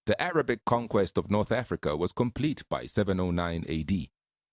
The Arabic conquest of North Africa was complete by 709 AD.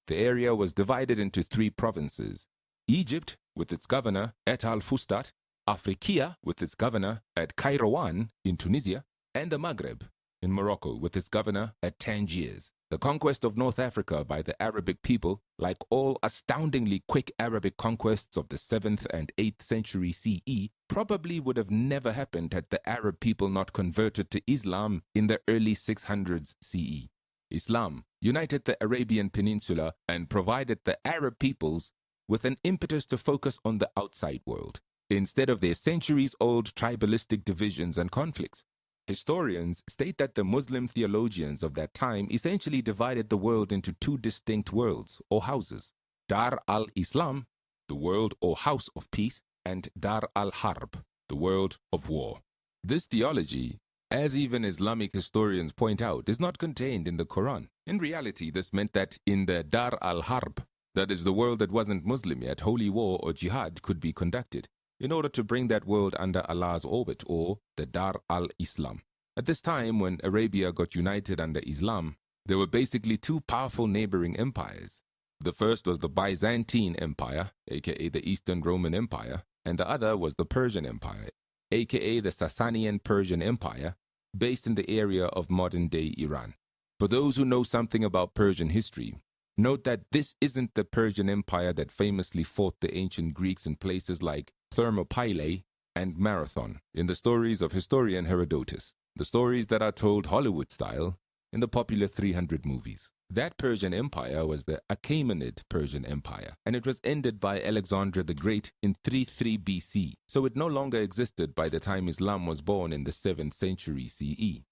The area was divided into three provinces: Egypt, with its governor at al-Fustat, Afriqiya, with its governor at Kairouan in Tunisia, and the Maghreb in Morocco, with its governor at Tangiers. The conquest of North Africa by the Arabic people, like all astoundingly quick Arabic conquests of the 7th and 8th century CE, probably would have never happened had the Arab people not converted to Islam in the early 600s CE. Islam united the Arabian Peninsula and provided the Arab peoples with an impetus to focus on the outside world, instead of their centuries-old tribalistic divisions and conflicts. Historians state that the Muslim theologians of that time essentially divided the world into two distinct worlds or houses: Dar al-Islam, the world or house of peace, and Dar al-Harb, the world of war. This theology, as even Islamic historians point out, is not contained in the Quran. In reality, this meant that in the Dar al-Harb, that is the world that wasn't Muslim yet, holy war or jihad could be conducted in order to bring that world under Allah's orbit, or the Dar al-Islam. At this time, when Arabia got united under Islam, there were basically two powerful neighboring empires. The first was the Byzantine Empire, aka the Eastern Roman Empire, and the other was the Persian Empire, aka the Sasanian Persian Empire, based in the area of modern-day Iran. For those who know something about Persian history, note that this isn't the Persian Empire that famously fought the ancient Greeks in places like Thermopylae and Marathon in the stories of historian Herodotus, the stories that are told Hollywood style in the popular 300 movies. That Persian Empire was the Achaemenid Persian Empire, and it was ended by Alexander the Great in 33 BC, so it no longer existed by the time Islam was born in the 7th century CE.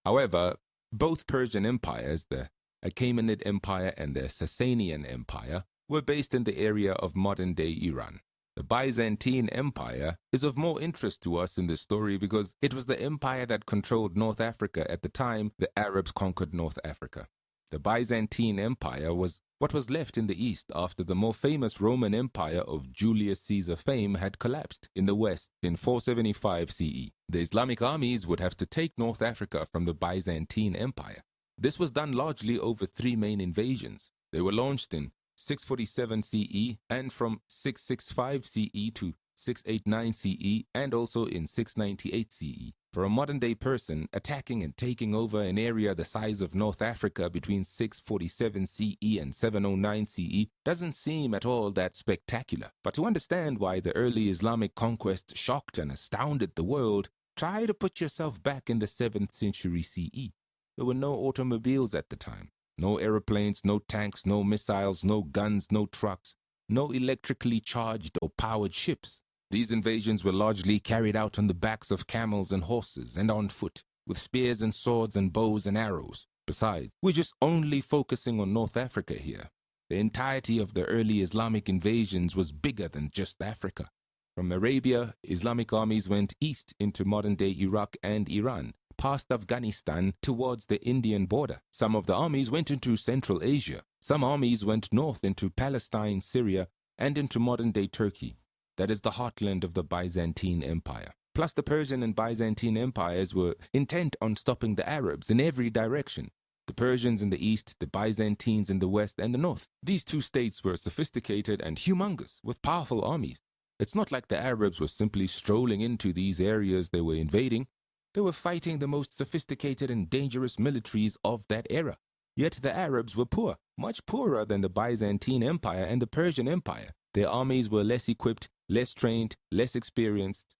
However, both Persian empires, the Achaemenid Empire and the Sasanian Empire, were based in the area of modern-day Iran. The Byzantine Empire is of more interest to us in this story because it was the empire that controlled North Africa at the time the Arabs conquered North Africa. The Byzantine Empire was what was left in the east after the more famous Roman Empire of Julius Caesar fame had collapsed in the west in 475 CE. The Islamic armies would have to take North Africa from the Byzantine Empire. This was done largely over three main invasions. They were launched in 647 CE and from 665 CE to 689 CE and also in 698 CE. For a modern-day person, attacking and taking over an area the size of North Africa between 647 CE and 709 CE doesn't seem at all that spectacular. But to understand why the early Islamic conquest shocked and astounded the world, try to put yourself back in the 7th century CE. There were no automobiles at the time. No aeroplanes, no tanks, no missiles, no guns, no trucks, no electrically charged or powered ships. These invasions were largely carried out on the backs of camels and horses and on foot, with spears and swords and bows and arrows. Besides, we're just only focusing on North Africa here. The entirety of the early Islamic invasions was bigger than just Africa. From Arabia, Islamic armies went east into modern-day Iraq and Iran, past Afghanistan towards the Indian border. Some of the armies went into Central Asia. Some armies went north into Palestine, Syria, and into modern-day Turkey. That is the heartland of the Byzantine Empire. Plus, the Persian and Byzantine empires were intent on stopping the Arabs in every direction. The Persians in the east, the Byzantines in the west and the north. These two states were sophisticated and humongous, with powerful armies. It's not like the Arabs were simply strolling into these areas they were invading. They were fighting the most sophisticated and dangerous militaries of that era. Yet the Arabs were poor, much poorer than the Byzantine Empire and the Persian Empire. Their armies were less equipped, less trained, less experienced.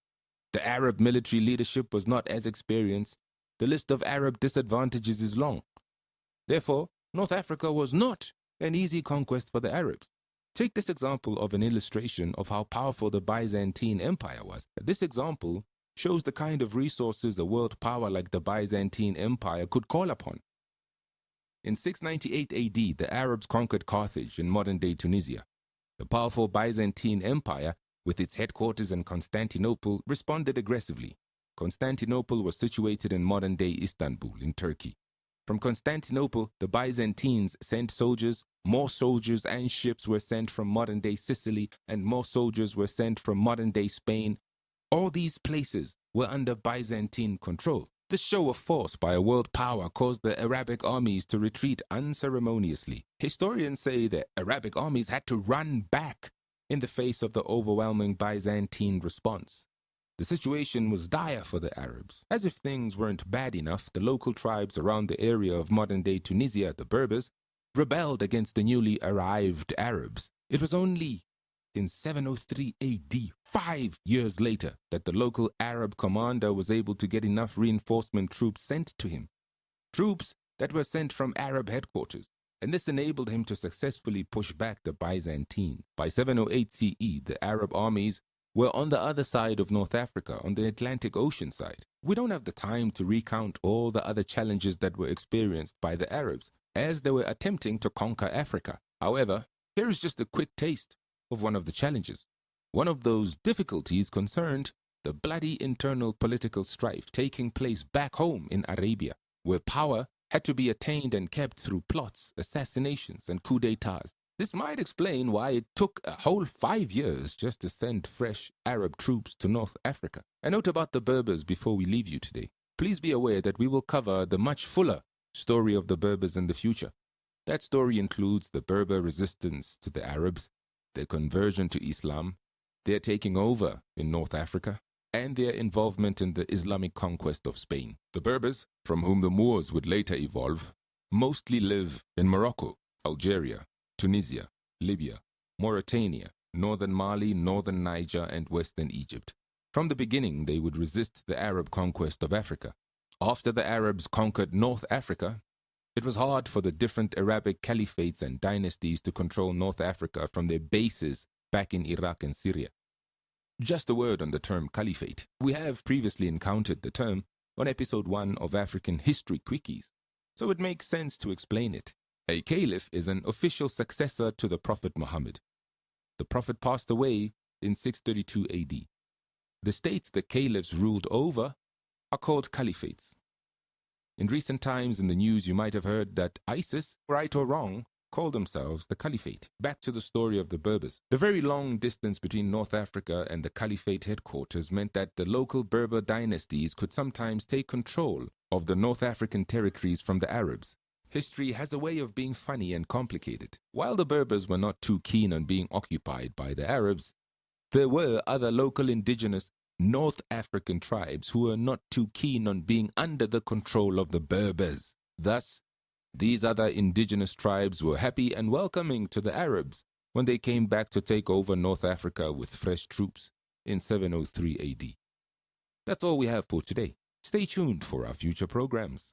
The Arab military leadership was not as experienced. The list of Arab disadvantages is long. Therefore, North Africa was not an easy conquest for the Arabs. Take this example of an illustration of how powerful the Byzantine Empire was. This example shows the kind of resources a world power like the Byzantine Empire could call upon. In 698 AD, the Arabs conquered Carthage in modern-day Tunisia. The powerful Byzantine Empire, with its headquarters in Constantinople, responded aggressively. Constantinople was situated in modern-day Istanbul in Turkey. From Constantinople, the Byzantines sent soldiers. More soldiers and ships were sent from modern-day Sicily, and more soldiers were sent from modern-day Spain. All these places were under Byzantine control. This show of force by a world power caused the Arabic armies to retreat unceremoniously. Historians say the Arabic armies had to run back in the face of the overwhelming Byzantine response. The situation was dire for the Arabs. As if things weren't bad enough, the local tribes around the area of modern-day Tunisia, the Berbers, rebelled against the newly arrived Arabs. It was only in 703 AD, 5 years later, that the local Arab commander was able to get enough reinforcement troops sent to him. Troops that were sent from Arab headquarters, and this enabled him to successfully push back the Byzantine. By 708 CE, the Arab armies were on the other side of North Africa, on the Atlantic Ocean side. We don't have the time to recount all the other challenges that were experienced by the Arabs as they were attempting to conquer Africa. However, here is just a quick taste of one of the challenges. One of those difficulties concerned the bloody internal political strife taking place back home in Arabia, where power had to be attained and kept through plots, assassinations, and coups d'etats. This might explain why it took a whole 5 years just to send fresh Arab troops to North Africa. A note about the Berbers before we leave you today. Please be aware that we will cover the much fuller story of the Berbers in the future. That story includes the Berber resistance to the Arabs, their conversion to Islam, their taking over in North Africa, and their involvement in the Islamic conquest of Spain. The Berbers, from whom the Moors would later evolve, mostly live in Morocco, Algeria, Tunisia, Libya, Mauritania, northern Mali, northern Niger, and western Egypt. From the beginning, they would resist the Arab conquest of Africa. After the Arabs conquered North Africa, it was hard for the different Arabic caliphates and dynasties to control North Africa from their bases back in Iraq and Syria. Just a word on the term caliphate. We have previously encountered the term on episode 1 of African History Quickies, so it makes sense to explain it. A caliph is an official successor to the Prophet Muhammad. The Prophet passed away in 632 AD. The states the caliphs ruled over are called caliphates. In recent times in the news, you might have heard that ISIS, right or wrong, called themselves the Caliphate. Back to the story of the Berbers. The very long distance between North Africa and the Caliphate headquarters meant that the local Berber dynasties could sometimes take control of the North African territories from the Arabs. History has a way of being funny and complicated. While the Berbers were not too keen on being occupied by the Arabs, there were other local indigenous North African tribes who were not too keen on being under the control of the Berbers. Thus, these other indigenous tribes were happy and welcoming to the Arabs when they came back to take over North Africa with fresh troops in 703 AD. That's all we have for today. Stay tuned for our future programs.